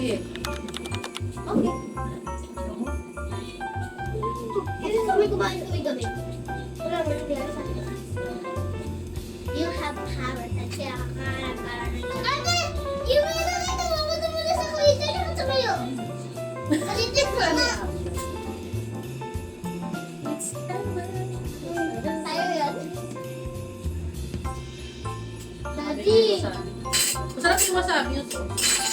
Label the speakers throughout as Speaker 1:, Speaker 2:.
Speaker 1: Sige.
Speaker 2: Okay. Kasi kami kumain kami gabi. Wala mo nang bilang sa akin. You have carrot at kaya kakakarap ka ng ate! Yung mga nakita mo, punta mo na sa kuya dyan ako sa kayo. Alitin mo na. Tayo yan. Daddy!
Speaker 1: Masarap yung wasabi yung sauce.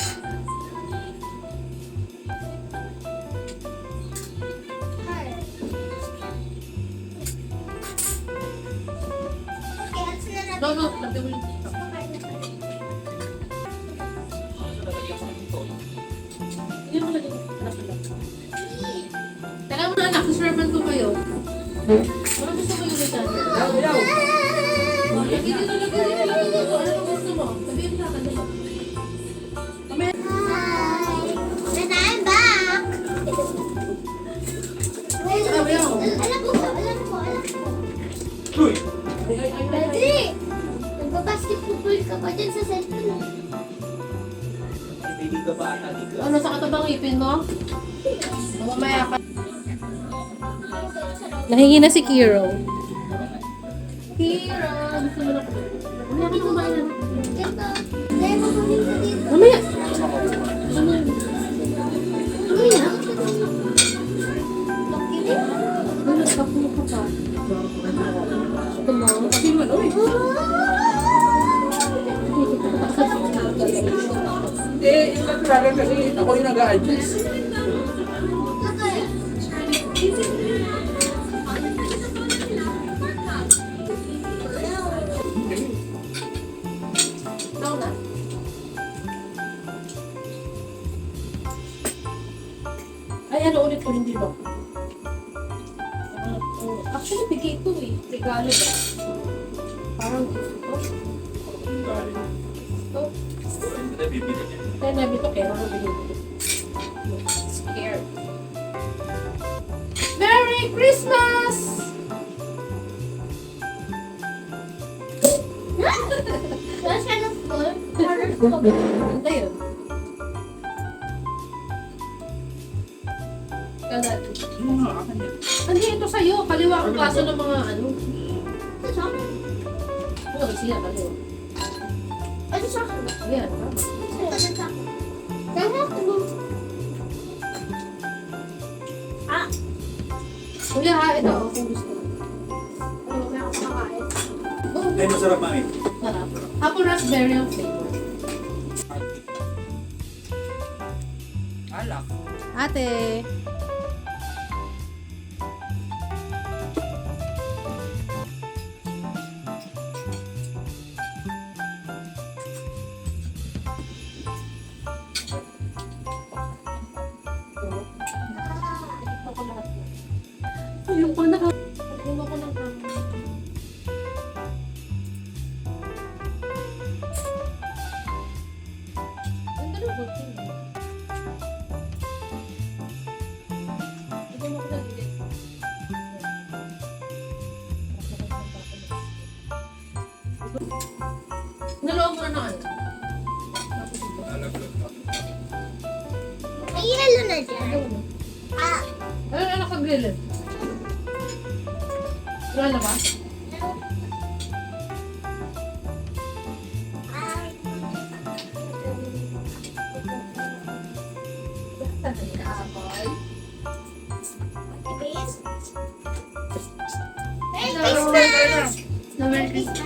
Speaker 1: No, lagyan mo yung tiktok. Hindi mo lagyan mo. Teka mo na anak, suservan ko kayo. Ano gusto mo yung ito? Lagyan dito. Ano gusto mo? Sabihin mo na ka dito.
Speaker 2: Hi! And I'm back! Alam ko.
Speaker 3: Uy!
Speaker 2: Daddy! Nagbabasketball ka pa dyan sa cellphone.
Speaker 3: Hindi ka ba ata dito?
Speaker 1: Ano sa katabang ipin mo? Mamaya ka. Nahingi na si Kiro. Kiro! Gusto mo na ko. Mamaya ka na kumain na.
Speaker 2: Ito. Dahil mo kunin ka dito.
Speaker 1: Mamaya!
Speaker 2: Mamaya? Bakit?
Speaker 1: Nagkap mo ka pa. Ito mo. Kasi mo, uy.
Speaker 3: Yung natural kasi ako yung nag-a-adjust.
Speaker 1: Ikaw na. Ay, ano ulit ko hindi ba? Actually, bigay ito eh. Regalo ba? Parang ito. Ito.
Speaker 3: Bibili niya.
Speaker 1: Kaya nabi ito, kaya ano binibili. Scared. Merry Christmas!
Speaker 2: What's kind of food?
Speaker 1: Ganda yun. Ganda.
Speaker 3: Ano nga akin yan?
Speaker 1: Hindi, ito sa'yo. Kaliwa ang kaso ng mga ano.
Speaker 2: Ito sa akin.
Speaker 1: Ano, siya, kaliwa.
Speaker 2: Ito sa akin.
Speaker 1: Yan, tama.
Speaker 2: Ito sa akin. Dahil ako. Ah!
Speaker 1: Kuya, ha, ito. Kung gusto.
Speaker 2: Ano, may ako makakain.
Speaker 3: Ay, masarap mami.
Speaker 1: Sarap. Apple raspberry ang flavor.
Speaker 3: Alak.
Speaker 1: Ate. Yung pa naka... Yung ako ng camera. Ang ganda ng butin. Hindi mo ko nagigit. Nalawag mo na ng ano?
Speaker 2: May yelo na dyan. Ah!
Speaker 1: Ano na nakagrilin? Wala na ba?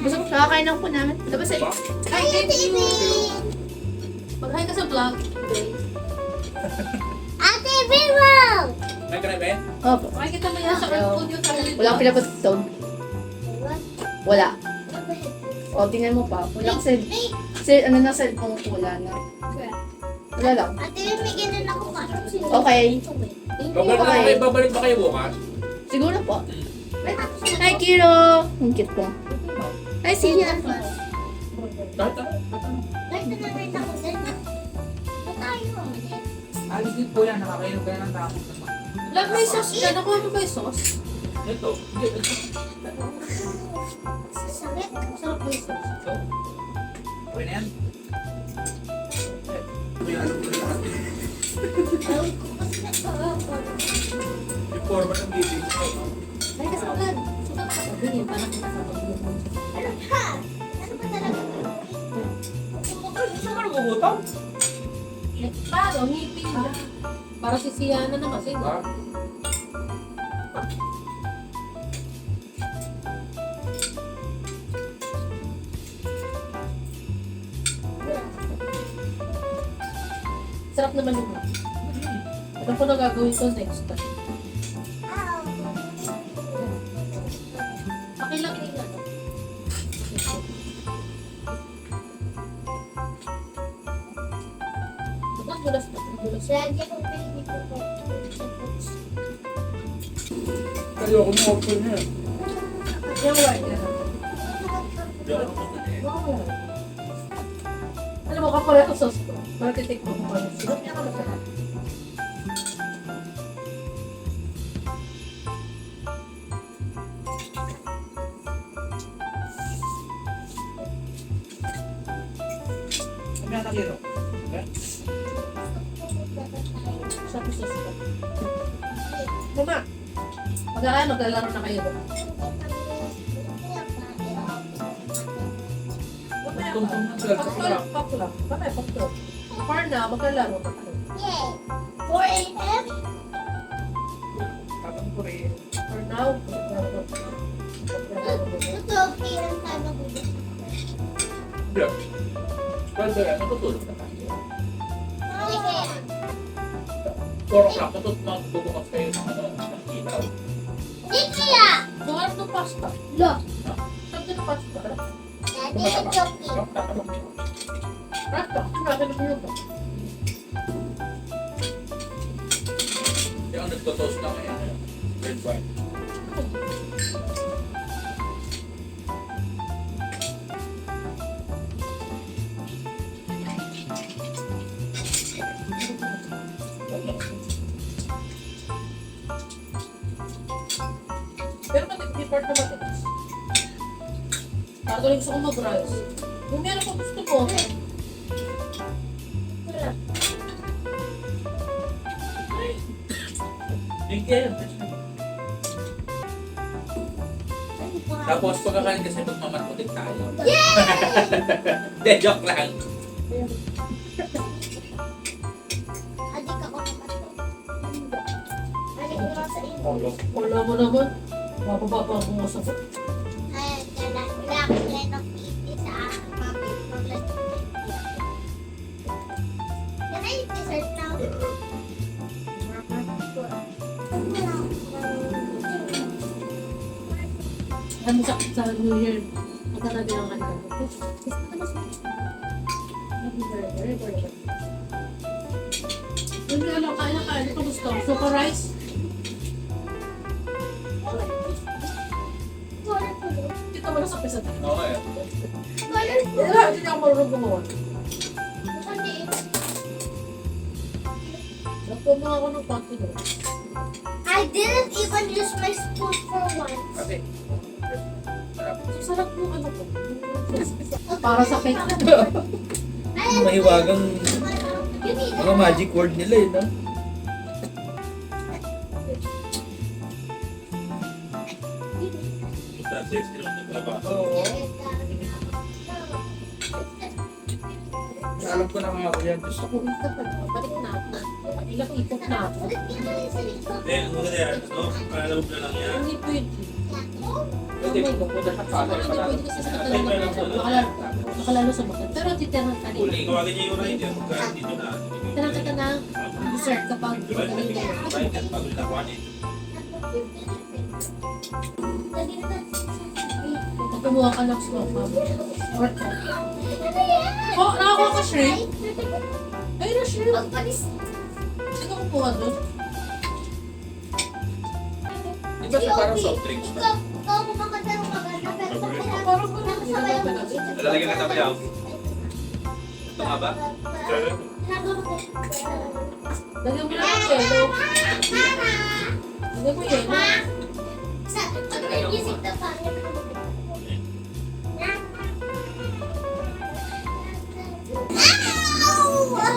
Speaker 1: Gusto ko kakainan ko namin. Tapos eh,
Speaker 2: Hi, Ate Ivy!
Speaker 1: mag-hi ka sa vlog.
Speaker 2: Ate Ivy, wow!
Speaker 3: May ka na ba?
Speaker 1: Opo. Makikita mo yan sa earphone yung tablet.
Speaker 4: Wala akong pinapatugtog. Wala. O, tingnan mo pa. Wala kasi, ano na cellphone ko, wala na. Wala lang.
Speaker 2: Ate Ivy, may ganun ako ka.
Speaker 4: Okay.
Speaker 3: Babalik ba kayo bukas?
Speaker 4: Siguro po. Hi, Kiro! Ang cute ko. Hi, Sina.
Speaker 3: Kahit ano.
Speaker 2: Kahit na nakita ko din. Ba't tayo?
Speaker 5: Alis din po yan, nakakainom kayo ng tao.
Speaker 1: Love, may sauce dyan. Nakuha mo ba yung sauce?
Speaker 3: Ito.
Speaker 2: Sakit.
Speaker 1: Sarap ba yung sauce?
Speaker 3: Okay na yan?
Speaker 5: May alam ko na lahat. Yung forma ng bibig ko.
Speaker 1: Ay, kasi agad. Sukat ka pa din. Parang kinakapagod mo.
Speaker 2: Ano ka? Ano ba talaga?
Speaker 5: Saan ka nagugutang?
Speaker 1: Paano? Ngipin niya. Para sisiyahan na naman. Sige.
Speaker 5: Diba?
Speaker 1: Sarap naman yung mga. Alam ko na gagawin ko next time. Pakilaki yung ano. Ba't gulas na? Gulas.
Speaker 2: Lagi akong pinipit ko.
Speaker 3: Kaya ako mo open niya.
Speaker 1: Yung white na. Alam mo, kapala ko sauce ko. Para titik mo kung paano. Sarap niya ka masarap.
Speaker 5: Sabi na takiro.
Speaker 1: Sarap yung sauce ko. Mama, mag-aaral, maglalaro na kayo. Mamaya pa.
Speaker 5: Tungtong ng sila sa pula.
Speaker 1: Pakula. Mamaya pakula. Par na, maglalaro na kayo.
Speaker 2: Yay! 4 a.m.?
Speaker 5: Tatang ko rin.
Speaker 1: For now, maglalaro na.
Speaker 2: Ito, okay lang tayo magulat.
Speaker 5: Hindi. Pwede yan, natutulog na tayo.
Speaker 2: Hindi kaya.
Speaker 5: 4 o'clock, magbubukas kayo ng ano, ng ilaw.
Speaker 2: Hindi kaya!
Speaker 1: Buwan ng pasta.
Speaker 2: Lo,
Speaker 1: Sabi ng pasta.
Speaker 2: Daddy, it's okay.
Speaker 1: Pasta. Sinabi ng mga ba?
Speaker 5: Yung nagtotoast na ngayon, red wine.
Speaker 1: Pero pati may part na matigas. Gagawin gusto ko mag-rice. Kung meron pa gusto mo,
Speaker 5: Thank you. Tapos pagkakain kasi magmamatputik tayo. Hindi, joke lang.
Speaker 2: Adik ako kapatid. Adik ko lang sa inyo.
Speaker 1: wala mo naman. Mapababa ang bunga sa ba.
Speaker 2: Ay, black lenok iti sa papi. Can I dessert now?
Speaker 1: Ano sa New Year? Magkatabi ang kanila. Hindi lang, kain na kain. Ito gusto. Suka rice?
Speaker 2: Colorful.
Speaker 1: Dito mo na sa pesa.
Speaker 5: Okay.
Speaker 2: Colorful.
Speaker 1: Hindi ako marunong gumawa.
Speaker 2: Kasi,
Speaker 1: Nagpumang ako ng konti doon.
Speaker 2: I didn't even use my spoon for once.
Speaker 5: Kasi,
Speaker 1: Sarap yung ano ko. Para sa cake.
Speaker 3: Mahiwagang
Speaker 2: You need
Speaker 3: mga magic word nila eh, no?
Speaker 5: oo. Alam ko na nga ako yan. Diyos ko.
Speaker 1: Ito pa. Balik na ako. Ilang ikot na ako.
Speaker 6: Hindi, ang maganda yan, no? Palalabog na lang yan.
Speaker 1: Hindi pwede.
Speaker 5: Pwede ko pupunta sa father
Speaker 1: Hindi
Speaker 5: para.
Speaker 1: pwede kasi sa katalang makalalo sa bakat. Pero titirang ka rin.
Speaker 6: Kung tawagin niya yung rider, magka dito na.
Speaker 1: Tirang kita na dessert kapag
Speaker 6: Diba?
Speaker 1: magaling na.
Speaker 6: Rider, pag ulit ako anin.
Speaker 1: Pag kumuha ka ng smoke, or oh, nakakuha ka shrimp? Ay, na shrimp. Hindi ka kumuha doon.
Speaker 5: Di ba siya parang soft drinks na?
Speaker 2: Ikaw kumakanta ng maganda, pero pag
Speaker 1: Parang ganun.
Speaker 2: pinasabay mo,
Speaker 6: Lalagyan ka tabi ako. Ito nga ba?
Speaker 2: ginagawa ko.
Speaker 1: Lagyan mo lang ang yellow. Lagyan mo yellow.
Speaker 2: Sa, pag may music na pangit ako. Ow!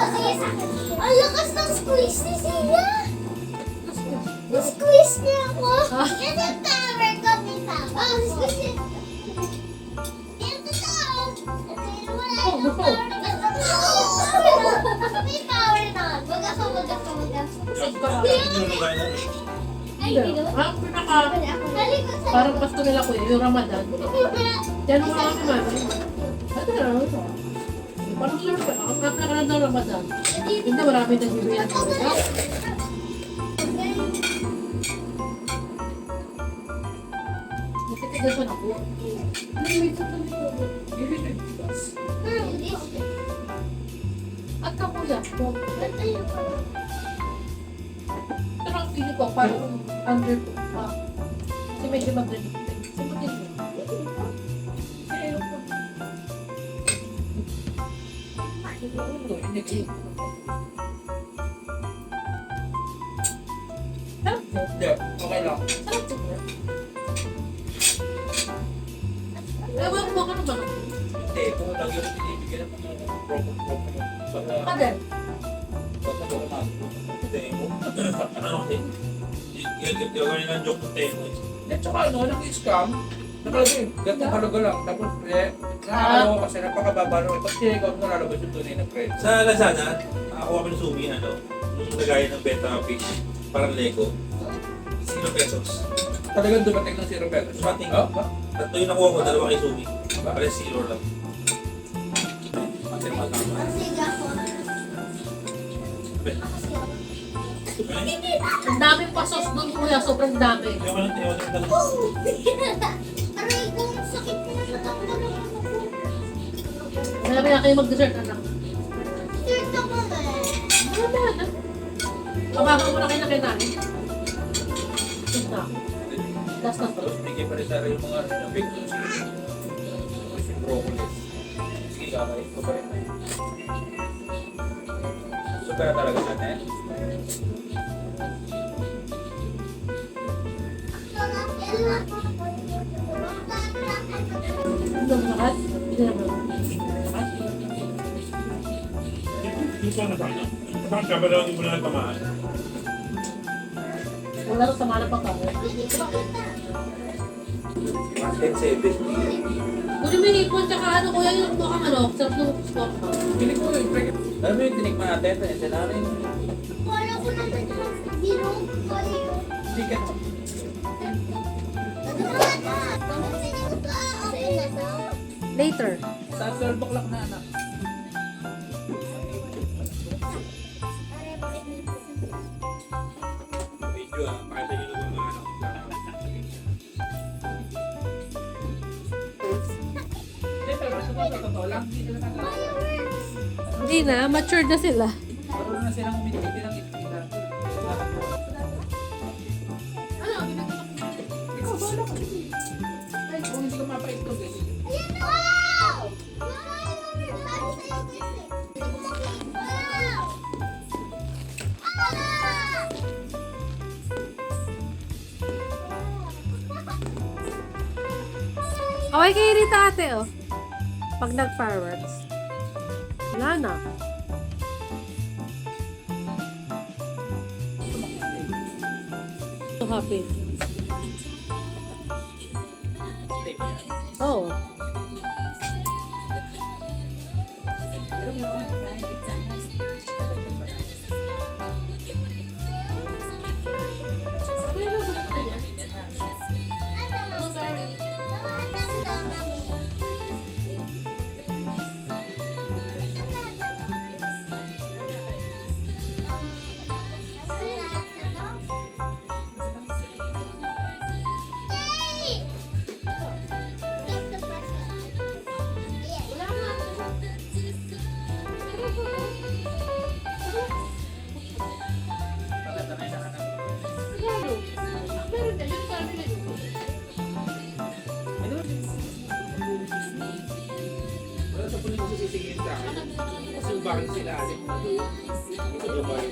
Speaker 2: Sige, sa akin. Ang lakas ng squeeze ni Sia. Squeeze niya ako. Yan yung power ko, may power. Oh, squeeze niya. Yan totoo. Kasi wala yung power. May power na. Wag ako. Ay, hindi ko.
Speaker 1: Ang pinaka,
Speaker 2: Halikot sa...
Speaker 1: parang pasto nila ko yung Ramadan. Yan mo lang kami man. Ano na lang ito? Parang sure, ang pinaka ng Ramadan. Hindi marami nagbibigyan ng Ramadan. Nakitigasan ako. At kakuya ko. Pero ang feeling ko, parang under ko pa. Kasi medyo mag-ready. Sabutin mo. Kaya ko. Sarap mo.
Speaker 3: Hindi, okay lang.
Speaker 1: Sarap mo. Ewan mo ka naman.
Speaker 5: Hindi, kung lagi yung pinibigyan ng mga proper.
Speaker 1: Kader.
Speaker 6: Ano kasi? Gagawin ng joke ng tayo.
Speaker 3: At saka ano, nag-scam. Nakalagay, gatong halaga lang. Tapos, nakakalawa ko kasi napakababa naman. Pag tinigam na lalabas yung tunay na friend.
Speaker 6: Sa Lazada, nakakuha kami ng sumi, yung lagayan ng beta fish, parang Lego. 0 pesos.
Speaker 3: Talagang dumating ng 0 pesos.
Speaker 6: Dumating.
Speaker 3: Oh, ba?
Speaker 6: Tatlo yung nakuha ko, dalawa kay sumi. Pare 0 lang.
Speaker 3: Kasi matama.
Speaker 2: Sige ako.
Speaker 1: Ang daming pasos doon kuya, sobrang dami.
Speaker 6: Ewan ng tanong.
Speaker 2: Aray kong sakit na natatanggal ang ano ko.
Speaker 1: Marami na kayo mag-dessert, anak.
Speaker 2: Sir, ako na.
Speaker 1: Marami na. Kababa mo na kayo na kay nanay. Ito na. Last na to.
Speaker 3: Tapos, bigyan pa rin sa yung mga victims. Tapos yung broccoli. Sige, kakay. Kapay. Super talaga natin.
Speaker 1: Ano mo lahat? Hindi na mo.
Speaker 6: Dito na tayo. Bakit ka ba daw hindi mo na nagtamaan?
Speaker 1: Wala ko sa mana pa ka.
Speaker 5: Content 7.
Speaker 1: Kung may ipon, tsaka ano kuya, yung mukhang ano, sarap ng spot ka.
Speaker 3: Pili ko yung break. Alam mo yung tinikman natin, ito namin.
Speaker 2: Wala ko na dinong kayo.
Speaker 3: Ticket.
Speaker 1: Later.
Speaker 3: Sa 12 o'clock na anak.
Speaker 6: Video pakita nyo naman mga
Speaker 3: Hindi, pero sa totoo lang, hindi nila nagagawa.
Speaker 1: Hindi na, matured na sila.
Speaker 3: Marunong na silang umitigil ng itigil.
Speaker 1: Ano?
Speaker 3: Ikaw, bala ka. Ay, kung hindi ka mapait ko, guys.
Speaker 2: Wow!
Speaker 1: Okay kayo rito ate oh. Pag nag-fireworks. Wala na. So happy. Oh.
Speaker 3: Wala sa punin ko sisingin sa akin. Kasi bakit sila alim na doon. Ito Dubai.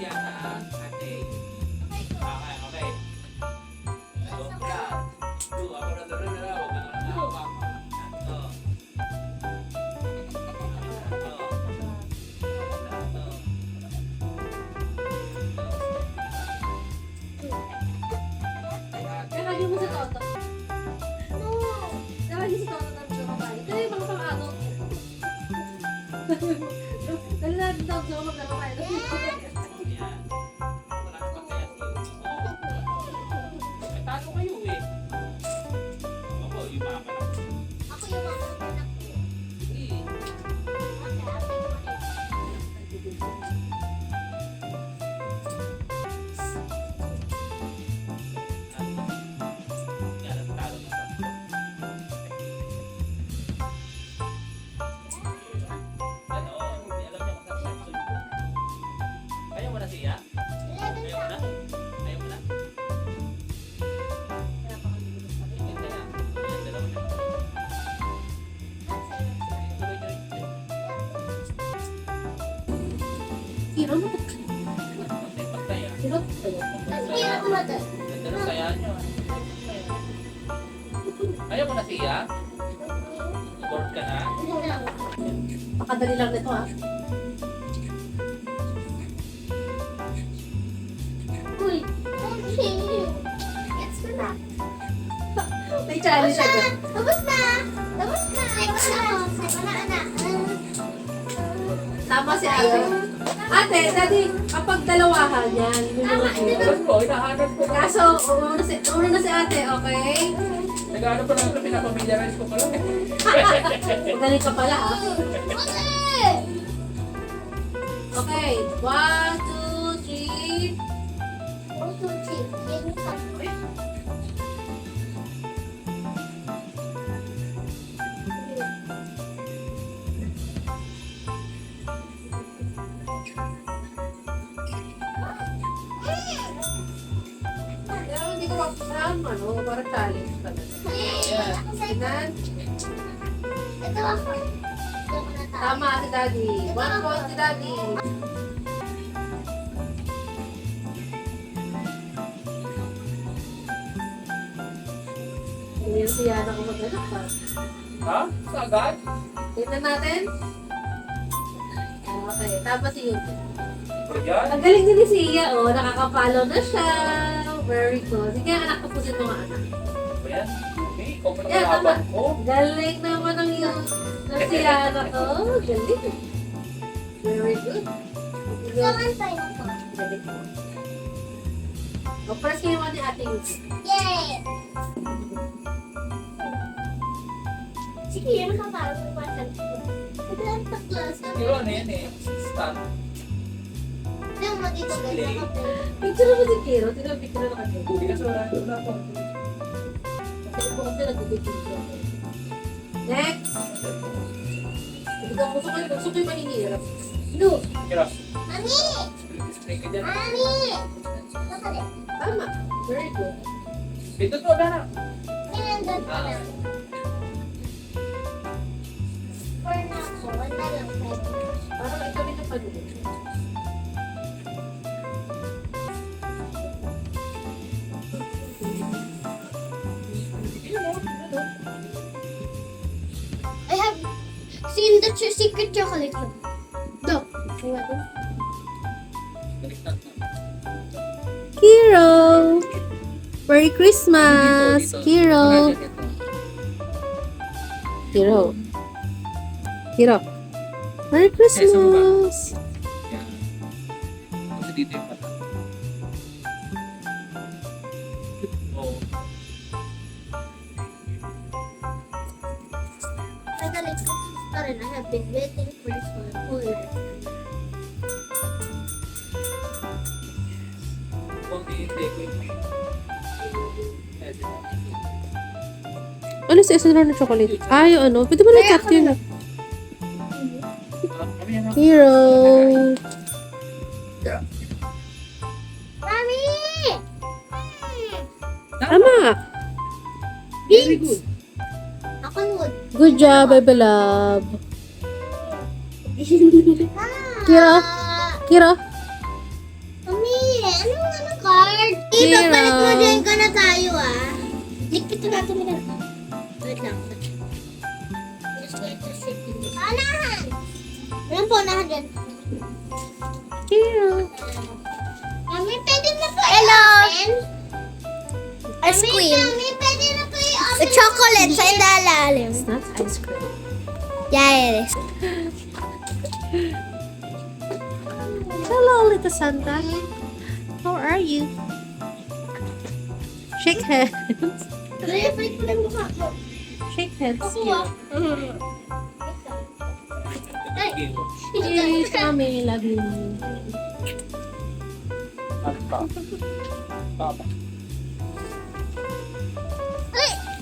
Speaker 5: Siya na, ate. Okay. Ako na doon na lang. Huwag ka na
Speaker 1: Kaya lagi mo sa toto. Kaya lagi sa toto ng kumakain. Kaya yung mga pang-adult. Dali natin daw sa mga kumakain.
Speaker 5: Talo kayo eh.
Speaker 6: Ako, yung mga anak.
Speaker 2: Ako yung mga anak ko.
Speaker 5: Eh.
Speaker 2: Ate, ate ko rin.
Speaker 5: Yan ang talo ng tatlo. Ano? Hindi alam niya kung saan siya susunod. Ayaw mo na siya?
Speaker 2: 11
Speaker 5: Ayaw
Speaker 2: sa
Speaker 5: mo na?
Speaker 2: akin.
Speaker 5: Ayaw mo na? Hindi ka na. Yan, dalawa na. Tuloy na rin.
Speaker 1: Hiro mo.
Speaker 5: Pantay-pantay ah.
Speaker 1: Hiro.
Speaker 2: Hindi ako mata.
Speaker 5: Ganda ng saya niyo. Ayaw mo na siya? Bored ka na?
Speaker 1: Pakadali lang nito ah.
Speaker 2: Uy, okay. Gets ko na.
Speaker 1: May challenge
Speaker 2: Tapos
Speaker 1: agad.
Speaker 2: na! Tapos na! Tapos na! Tapos na ako. Sabi na, anak.
Speaker 1: Tama si ate. Ate, daddy, kapag dalawahan yan. Yung
Speaker 2: Tama,
Speaker 1: mga
Speaker 2: ito
Speaker 5: Alam ko, hinahanap ko.
Speaker 1: Kaso, una na si ate, okay?
Speaker 5: Nag-ano pa lang ito, pinapamiliarize ko pa lang eh.
Speaker 1: Magaling ka pala ah.
Speaker 2: Okay!
Speaker 1: Okay, 1, 2, 3.
Speaker 2: 1, 2, 3. Yan yung sabi.
Speaker 1: Pero hindi ko makasama, no? Parang challenge talaga.
Speaker 5: Yeah.
Speaker 2: Ako sa'yo.
Speaker 1: Tingnan.
Speaker 2: Ito ako. Ito ko na tayo.
Speaker 1: Tama si daddy. 1 point si daddy. Hindi si Yana ko mag-anak pa.
Speaker 5: Ha? Sagad?
Speaker 1: Tingnan natin. Okay, tama si Yuki.
Speaker 5: Ito yan?
Speaker 1: Ang galing din ni Sia, oh. Nakakapalo na siya. Very good. Sige, anak ko po din mga anak.
Speaker 5: Ito yan? Okay, ikaw pa
Speaker 1: Yeah,
Speaker 5: nakalaban ko.
Speaker 1: Galing naman ang yung ng si Yana ko. Galing. Very good.
Speaker 2: Saan tayo ko?
Speaker 1: Galing mo. O, press kayo ni Ate Yuki.
Speaker 2: Yay! Sige, yan ka para sa pasan ko. Ito ang taklas.
Speaker 5: Pero ano yan eh? Start.
Speaker 2: Tignan mo dito guys. Naka-play.
Speaker 1: Picture mo si Kiro. Tingnan picture na kasi.
Speaker 5: Hindi kasi wala ko.
Speaker 1: Kasi po kasi nag-picture. Next. Hindi ko gusto ko yung mahihirap. No.
Speaker 5: Kira.
Speaker 2: Mami!
Speaker 5: Display ka dyan.
Speaker 2: Mami! Nakali.
Speaker 1: Tama. Very good.
Speaker 5: Dito to, Dana.
Speaker 2: Pinandun ko na. For na ako, wala lang pwede.
Speaker 1: Parang ikaw rin ang panulit.
Speaker 2: I have seen the secret chocolate club. Dok.
Speaker 5: Baliktad na.
Speaker 1: Kiro! Merry Christmas!
Speaker 5: Dito.
Speaker 1: Kiro!
Speaker 5: Dito.
Speaker 1: Kiro. Kiro. Merry Christmas!
Speaker 5: Yan. Kasi dito yung pata. Oo.
Speaker 2: Finally, I have been waiting for this for a full year.
Speaker 5: Konti yung take ko yung
Speaker 1: Ano sa isang round ng chocolate? Ah, yung ano? Pwede mo na-cut yun.
Speaker 5: Kami yan.
Speaker 1: Hero!
Speaker 2: Mami!
Speaker 1: Tama!
Speaker 5: Very good.
Speaker 2: Ako wood.
Speaker 1: Good job, baby love. Kira? Kira?
Speaker 2: Mami, anong card?
Speaker 1: Kira.
Speaker 2: Papalit mo dyan ka na tayo Likpit na natin nila. Wait lang. Anahan! Alam po, anahan dyan.
Speaker 1: Kira.
Speaker 2: Mami, pwede na po i-open? Ice cream. Mami, pwede na po i-open? Sa chocolate, sa indalalim.
Speaker 1: It's not ice cream.
Speaker 2: Yeah, it is.
Speaker 1: Hello, little Santa. How are you? Shake hands.
Speaker 2: Favorite ko lang mukha ko.
Speaker 1: Shake hands.
Speaker 2: Ay,
Speaker 1: Yes, mommy, love you.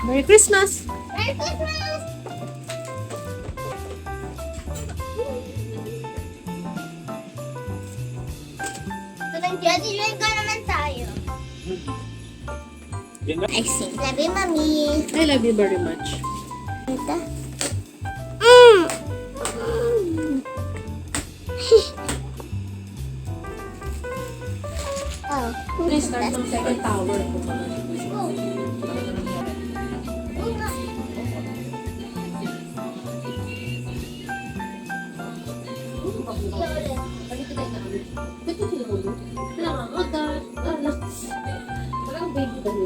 Speaker 1: Merry Christmas.
Speaker 2: Merry Christmas! So, nag-judge ka naman tayo. I see. Love you, Mami.
Speaker 1: I love you very much.
Speaker 2: Ito. Oh.
Speaker 1: Please start ng second tower.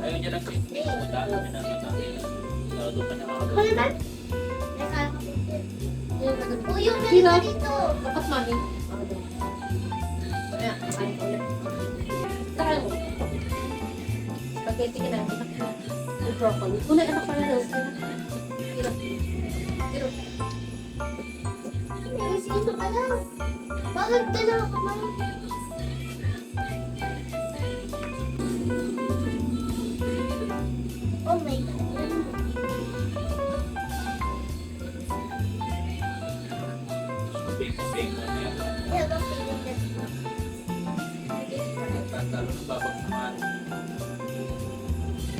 Speaker 5: Ayaw niya lang yung pumunta. Doon ka nakakagawa.
Speaker 2: Ano ba? Oh, yung ganito dito.
Speaker 1: Dapat mami. Kaya, kain ko ulit. Saka mo. Spaghetti ka natin. Yung broccoli. Unay, anak pala daw. Tira. Tira.
Speaker 2: Sino ka lang? Bakit ka lang ako, Mami? Oh my God.
Speaker 5: Bing-bing na yan.
Speaker 2: Yeah, bakit?
Speaker 5: Tatalo ng babagsakan.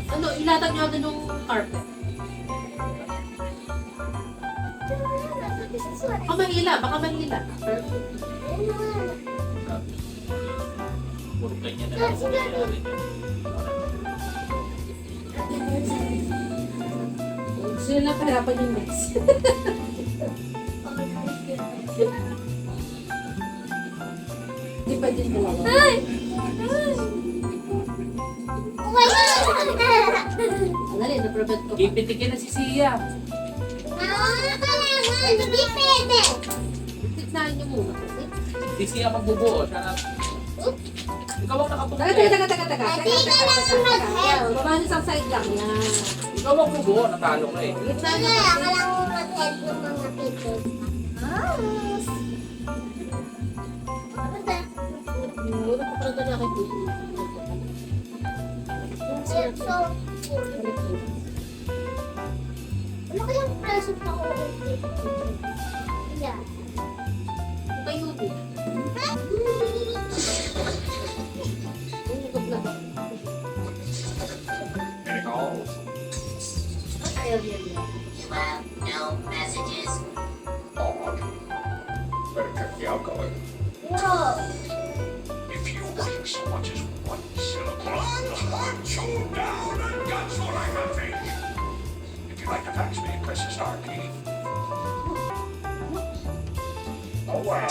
Speaker 1: Ano, ilatag niyo din yung carpet. Baka mahila, baka mahila.
Speaker 5: Puro ganyan na lang.
Speaker 1: Sila lang kahirapan yung mix. Di ba din dalawa?
Speaker 2: Ay! Oh my God!
Speaker 1: Alali, na-prevent ko.
Speaker 5: Ipitikin na si Sia.
Speaker 2: Hindi pwede.
Speaker 1: Tignan niyo muna.
Speaker 5: Si Sia magbubuo. Siya na. Ikaw ang nakatungkol.
Speaker 1: Taga.
Speaker 2: Hindi ka lang mag-help.
Speaker 1: Baba niyo sa side lang. Yan.
Speaker 5: Ikaw ang bubuo. Natalo ka eh.
Speaker 1: Gitna
Speaker 2: Sige,
Speaker 1: niyo.
Speaker 2: ako lang mag-help ng mga people.
Speaker 1: Una ko pala niya kay Bibi.
Speaker 2: It's so cool. Ano kayang present na ko? Yeah.
Speaker 1: Tayo din. Ayaw yan.
Speaker 7: Better check the alcohol.
Speaker 2: Wow.
Speaker 7: If you drink so much as 1 syllable, I'll hunt you down and that's what I have think. If you'd like to fax me, press the star key. Oh wow.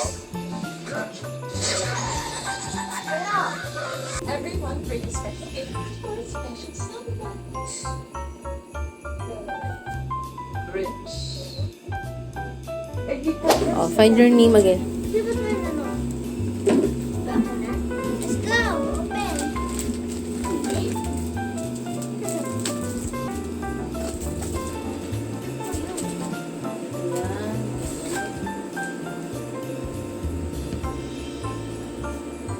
Speaker 1: Everyone brings special gift for a special someone.
Speaker 5: Rich.
Speaker 1: Oh, find your name again.
Speaker 2: Di ba tayo ano? Ako na? Let's go. Open. Okay.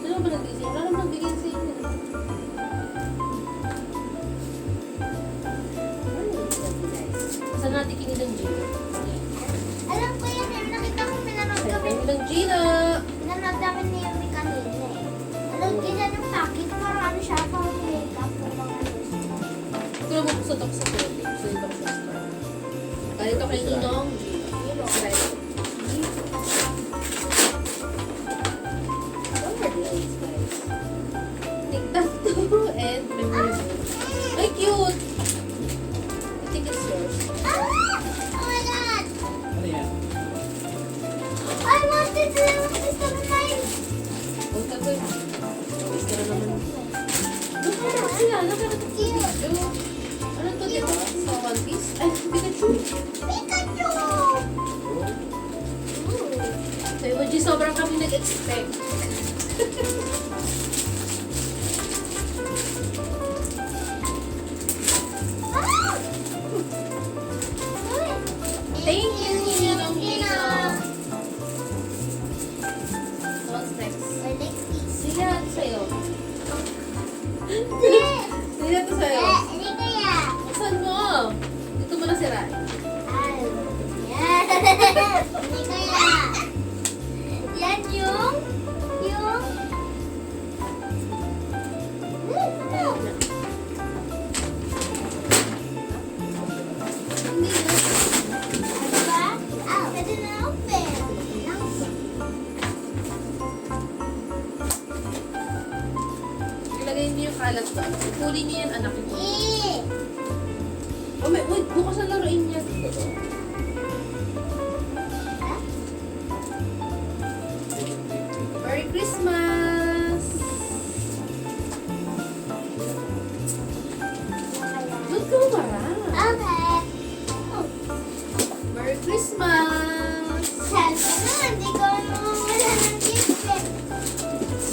Speaker 1: Sino ba nag-isip? Wala naman bigyan sa inyo. Saan natin kinilang Gino?
Speaker 2: Alam ko yan. Nakita ko pinanood kami.
Speaker 1: Kinilang Ganito kay Ninong. Right. What are these, guys? Tic-tac-toe and memory. Ay, cute! I think it's yours.
Speaker 2: Ah! Oh my God!
Speaker 3: Ano yan?
Speaker 2: I want this to be mine.
Speaker 1: Oh, tagal. Gusto na naman. Nakara sila. Nakara sa video. Ano to, di ba? Sa One Piece? Ay, Pikachu.
Speaker 2: Pikachu!
Speaker 1: So, emoji, sobrang kami nag-expect.
Speaker 2: Ah!
Speaker 1: Thank you, Ninong.
Speaker 2: Ninong.
Speaker 1: What's next?
Speaker 2: My next piece.
Speaker 1: Sila, ito sa'yo.
Speaker 2: Yes.
Speaker 1: Sila, ito sa'yo.
Speaker 2: Hindi kaya.
Speaker 1: Saan mo? Dito mo na si Rai.
Speaker 2: Yan. Hindi kaya. Yan yung ano?
Speaker 1: Hindi na.
Speaker 2: Diba? Pwede na open.
Speaker 1: Ilagay niyo yung kalat doon. Puli niyo yan, anak ko.
Speaker 2: Eh.
Speaker 1: Oh, wait, bukas ang laruin niya. Merry Christmas! Look ko mara.
Speaker 2: Okay.
Speaker 1: Merry Christmas!
Speaker 2: Sana na, hindi ko wala ng gift eh.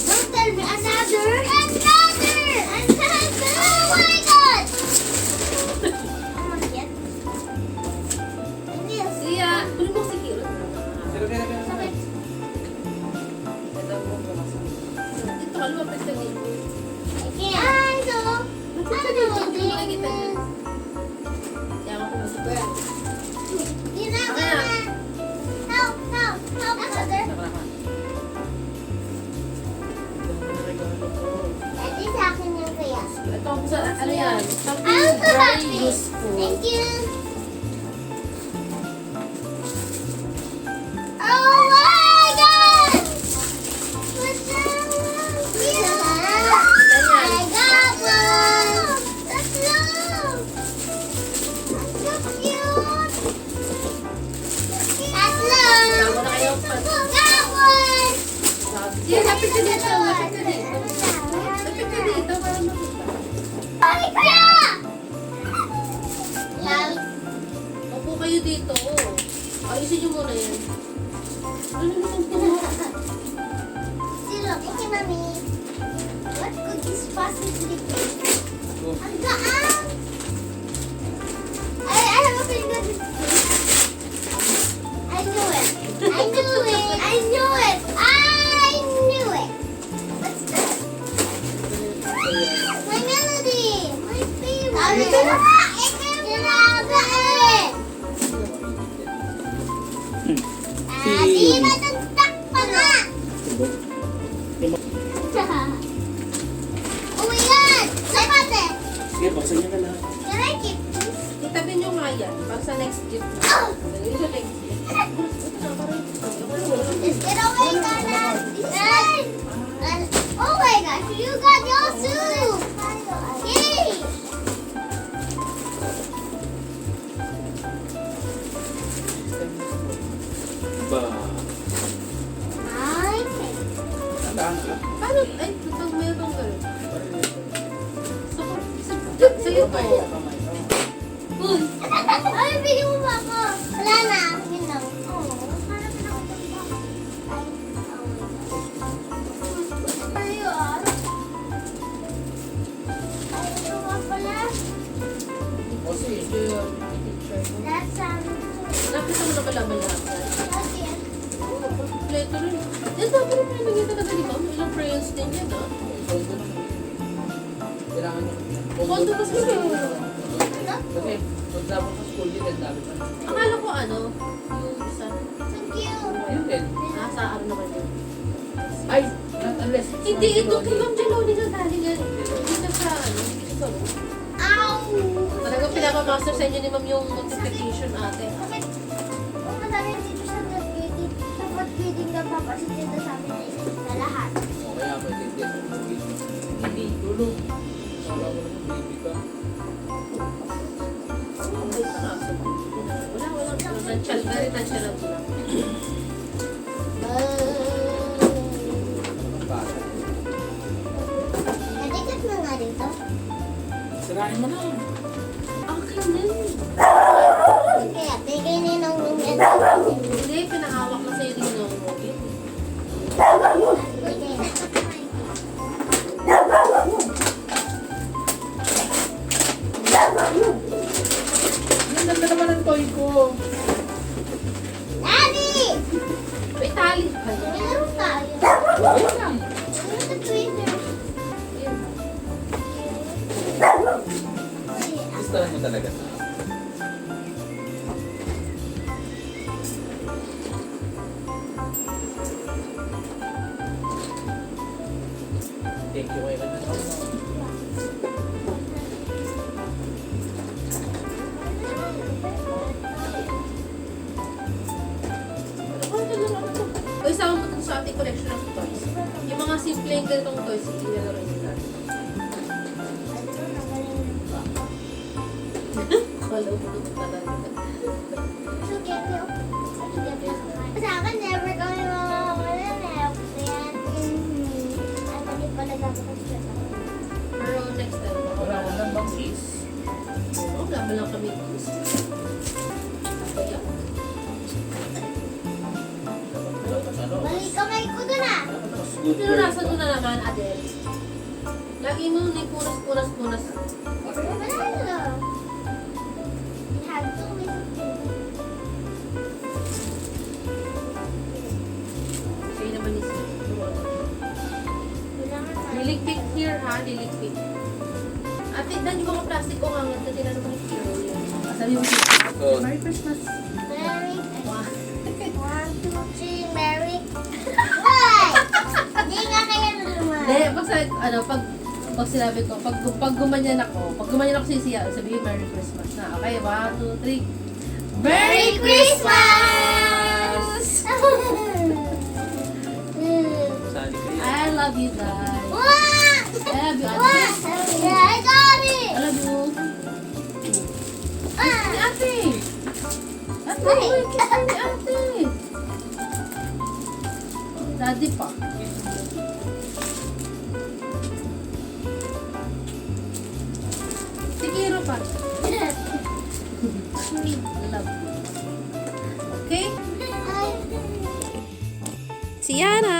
Speaker 2: Don't tell me another. Oh my God! Oh my God. Yes.
Speaker 1: Siya, kunin mo si Kiro.
Speaker 3: Pero kaya kaya
Speaker 2: Okay.
Speaker 1: Ito mo bukas. Dito ka, lumapit ka dito.
Speaker 2: Ay, no.
Speaker 1: Lumapit ka dito. Hindi mo makikita niya. Kaya ako pumasok.
Speaker 2: Ginagawa na. Help, help, help, mother. Ito sa akin yung kaya.
Speaker 1: Ito, ano yan? Something
Speaker 2: I'm so
Speaker 1: very
Speaker 2: happy.
Speaker 1: useful.
Speaker 2: Thank you. Oh my God! What's that? I got one. That's love. That's so cute. That's love.
Speaker 1: Bago na kayo.
Speaker 2: Got one.
Speaker 1: Sige, lapit ka dito. Lapit ka dito. Lapit ka dito para makita.
Speaker 2: Ay, kaya! Love.
Speaker 1: Opo kayo dito. Ayusin niyo muna yan. Ano naman ito?
Speaker 2: Silo, thank you, Mommy. What could this possibly be? Ang gaan! I have a feeling that this I knew it. I knew it. I knew it. I knew it. What's that? My melody. My favorite. Di ba tantak pa nga? Oh my God! Sapate!
Speaker 3: Sige, baksan niya ka na.
Speaker 2: Can I keep this?
Speaker 1: Itabi niyo nga yan. Para sa next gift mo. Lagay sa next gift.
Speaker 2: Just get away, Dana! This one! Oh my gosh, you got your soup! Yay!
Speaker 3: Ba.
Speaker 2: My favorite.
Speaker 3: Tandaan ka.
Speaker 1: Paano? Ay, tutang meron ka rin. Sa'yo to. Uy!
Speaker 2: Ay, bigyan mo ba ako? Wala na. Yun lang. Oh, parang pinakatanda. Ay, oh my God. Ayun. Ay, ito nga pala.
Speaker 1: Kasi, yung picture mo.
Speaker 2: That's
Speaker 1: Nakita mo na malaman lahat.
Speaker 2: that's it.
Speaker 1: Oo, kompleto rin. Yan, dapat rin may naging talaga, di ba? May ilang crayons din yan, ha?
Speaker 3: Kailangan nyo.
Speaker 1: Kondo kasi yun.
Speaker 3: Kasi, pag dapat sa school din, ang dami pa.
Speaker 1: Akala ko ano, yung isa.
Speaker 2: Thank you.
Speaker 3: Ayun din.
Speaker 1: Nasa ano naman yun.
Speaker 3: Ay! Not unless.
Speaker 1: Hindi, ito kay Ma'am Jeloni na galing yan. Hindi na sa ano, hindi sa room.
Speaker 2: Ow!
Speaker 1: Talagang pinapamahal Ipapasa sa inyo ni ma'am yung notification ate.
Speaker 2: Bakit? Kung madami dito sa not-grading, dapat grading na papasin dito sa amin na lahat.
Speaker 3: O kaya pwede din. Hindi, tulog. Wala mo naman, baby ka.
Speaker 1: Wala. Tansya, very tansya lang sila.
Speaker 2: Nadikat mo nga dito.
Speaker 3: Sirain mo na.
Speaker 1: Akin din.
Speaker 2: Kaya, tigay na yung nung yan.
Speaker 1: Hindi, pinahawak na sa'yo din ng mobile.
Speaker 2: Tigay na.
Speaker 3: Yan, ganda naman ang toy ko.
Speaker 2: Daddy!
Speaker 1: May tali ka na.
Speaker 2: May laro tayo.
Speaker 3: Ayun lang.
Speaker 2: Ano sa Twitter?
Speaker 3: Gusto mo talaga. Thank you, Kevin.
Speaker 1: O isama mo dun sa ating collection of toys. Yung mga simpleng ganitong toys, ilalaro nyo natin. Kala mo naman talaga.
Speaker 2: Sa akin, never kami mawawala na. Kaya, ang mali pala dapat ko siya.
Speaker 1: Pero next time,
Speaker 3: Wala ko lang bang kiss?
Speaker 1: Oo, wala mo lang kami kiss. Kaya,
Speaker 2: Balik kamay ko dun ah.
Speaker 1: pero nasa doon na naman, Adele. Lagi mo na punas.
Speaker 2: Wala na. We have to miss it.
Speaker 1: Kayo naman is
Speaker 2: Wala nga.
Speaker 1: liligpit here ha, liligpit. Ate, dan yung mga plastic ko nga nga, tira naman yung hero yun. Sabi mo,
Speaker 3: Good.
Speaker 1: Merry Christmas.
Speaker 2: Merry.
Speaker 1: Wow.
Speaker 2: 1, 2, 3, Merry. Ay! Hindi nga kaya naman.
Speaker 1: Hindi, pag sinabi ko, pag gumanyan ako sa siya, sabihin Merry Christmas na. Okay, 1, 2, 3. Merry Christmas!
Speaker 3: Sali kayo.
Speaker 1: I love you guys.
Speaker 2: Wah!
Speaker 1: I love you,
Speaker 2: Wah!
Speaker 1: ate.
Speaker 2: I got it!
Speaker 1: I love you.
Speaker 2: Ah!
Speaker 1: Si ate. Ate,
Speaker 2: Ay.
Speaker 1: uy, kiss mo ni ate. Daddy pa. Sigiro pa. Sweet love. Okay?
Speaker 2: Ay.
Speaker 1: Si Yana.